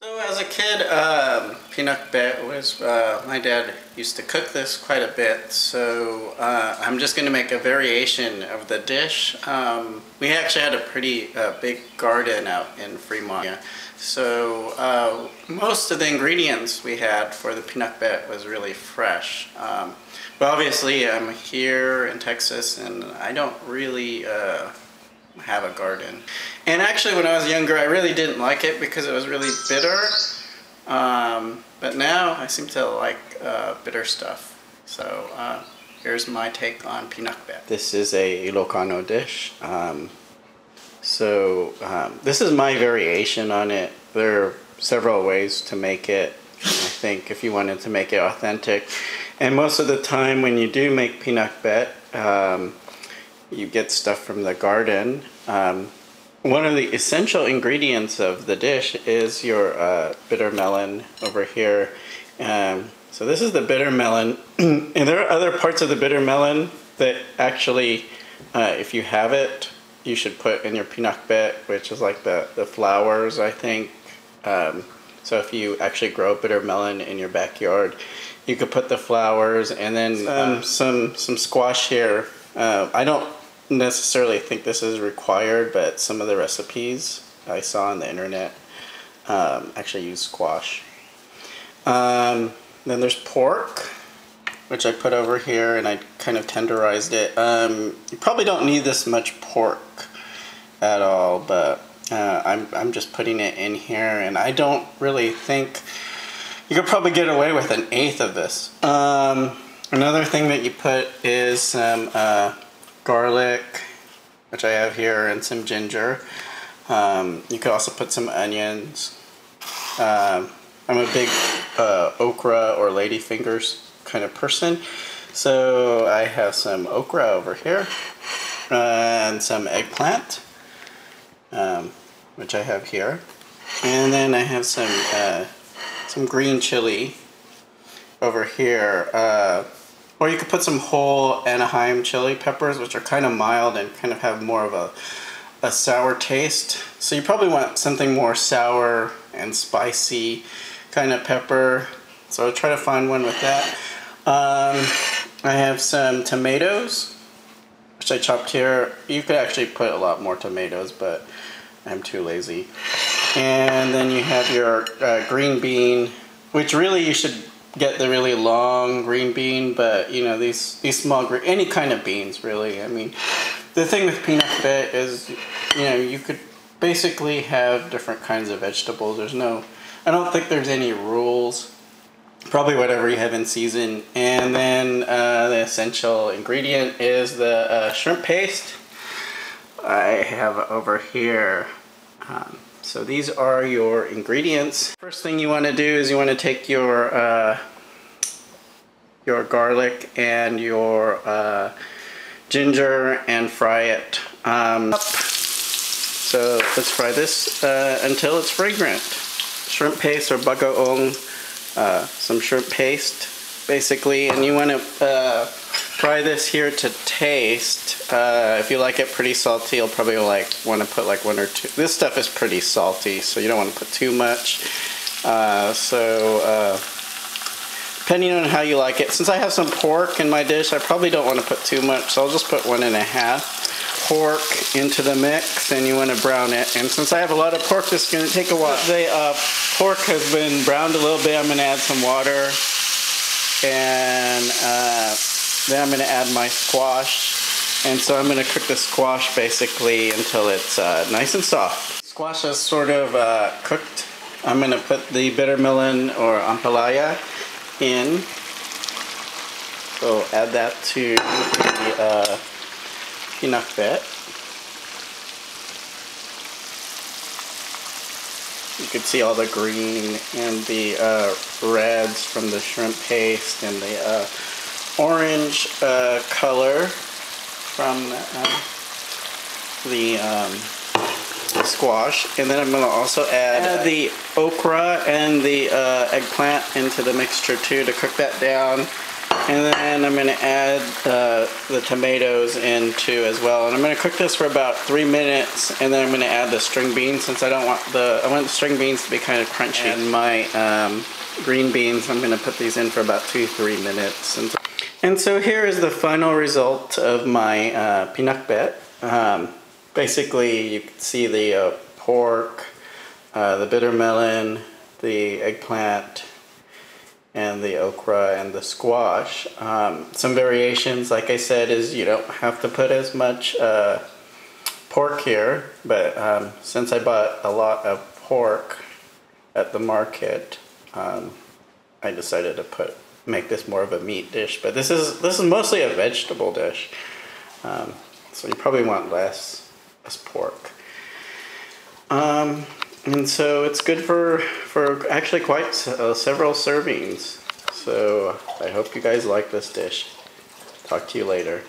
So as a kid, Pinakbet was, my dad used to cook this quite a bit, so I'm just going to make a variation of the dish. We actually had a pretty big garden out in Fremont, so most of the ingredients we had for the Pinakbet was really fresh. But obviously I'm here in Texas and I don't really have a garden. And actually when I was younger I really didn't like it because it was really bitter, but now I seem to like bitter stuff. So here's my take on Pinakbet. This is a Ilocano dish. This is my variation on it. There are several ways to make it, I think, if you wanted to make it authentic. And most of the time when you do make Pinakbet, you get stuff from the garden. One of the essential ingredients of the dish is your bitter melon over here. So this is the bitter melon. And there are other parts of the bitter melon that actually, if you have it, you should put in your Pinakbet, which is like the flowers, I think. So if you actually grow bitter melon in your backyard, you could put the flowers and then some squash here. I don't necessarily think this is required, but some of the recipes I saw on the internet actually use squash. Then there's pork, which I put over here, and I kind of tenderized it. You probably don't need this much pork at all, but I'm just putting it in here, and I don't really think you could probably get away with 1/8 of this. Another thing that you put is some garlic, which I have here, and some ginger. You could also put some onions. I'm a big okra or ladyfingers kind of person, so I have some okra over here and some eggplant, which I have here, and then I have some green chili over here. Or you could put some whole Anaheim chili peppers, which are kind of mild and kind of have more of a sour taste. So you probably want something more sour and spicy kind of pepper. So I'll try to find one with that. I have some tomatoes, which I chopped here. You could actually put a lot more tomatoes, but I'm too lazy. And then you have your green bean, which really you should get the really long green bean, but you know, these small green, any kind of beans really. I mean, the thing with Pinakbet is, you know, you could basically have different kinds of vegetables. I don't think there's any rules. Probably whatever you have in season. And then the essential ingredient is the shrimp paste I have over here. So these are your ingredients. First thing you want to do is you want to take your garlic and your ginger and fry it up. So let's fry this until it's fragrant. Shrimp paste or bagoong, some shrimp paste basically, and you want to fry this here to taste. If you like it pretty salty, you'll probably want to put like 1 or 2. This stuff is pretty salty, so you don't want to put too much. Depending on how you like it. Since I have some pork in my dish, I probably don't want to put too much, so I'll just put 1.5. Pork into the mix, and you want to brown it. And since I have a lot of pork, this is going to take a while. The pork has been browned a little bit. I'm going to add some water, and then I'm going to add my squash. And so I'm going to cook the squash basically until it's nice and soft. Squash is sort of cooked. I'm going to put the bitter melon or ampalaya in. So add that to the Pinakbet. You can see all the green and the reds from the shrimp paste and the orange color from the squash. And then I'm going to also add the okra and the eggplant into the mixture too to cook that down. And then I'm going to add the tomatoes in too as well. And I'm going to cook this for about 3 minutes, and then I'm going to add the string beans since I want the string beans to be kind of crunchy. And my green beans, I'm going to put these in for about 2-3 minutes. And so here is the final result of my pinakbet. Basically, you can see the pork, the bitter melon, the eggplant, and the okra and the squash. Some variations, like I said, is you don't have to put as much pork here, but since I bought a lot of pork at the market, I decided to make this more of a meat dish. But this is mostly a vegetable dish, so you probably want less pork. And so it's good for actually quite several servings. So I hope you guys like this dish. Talk to you later.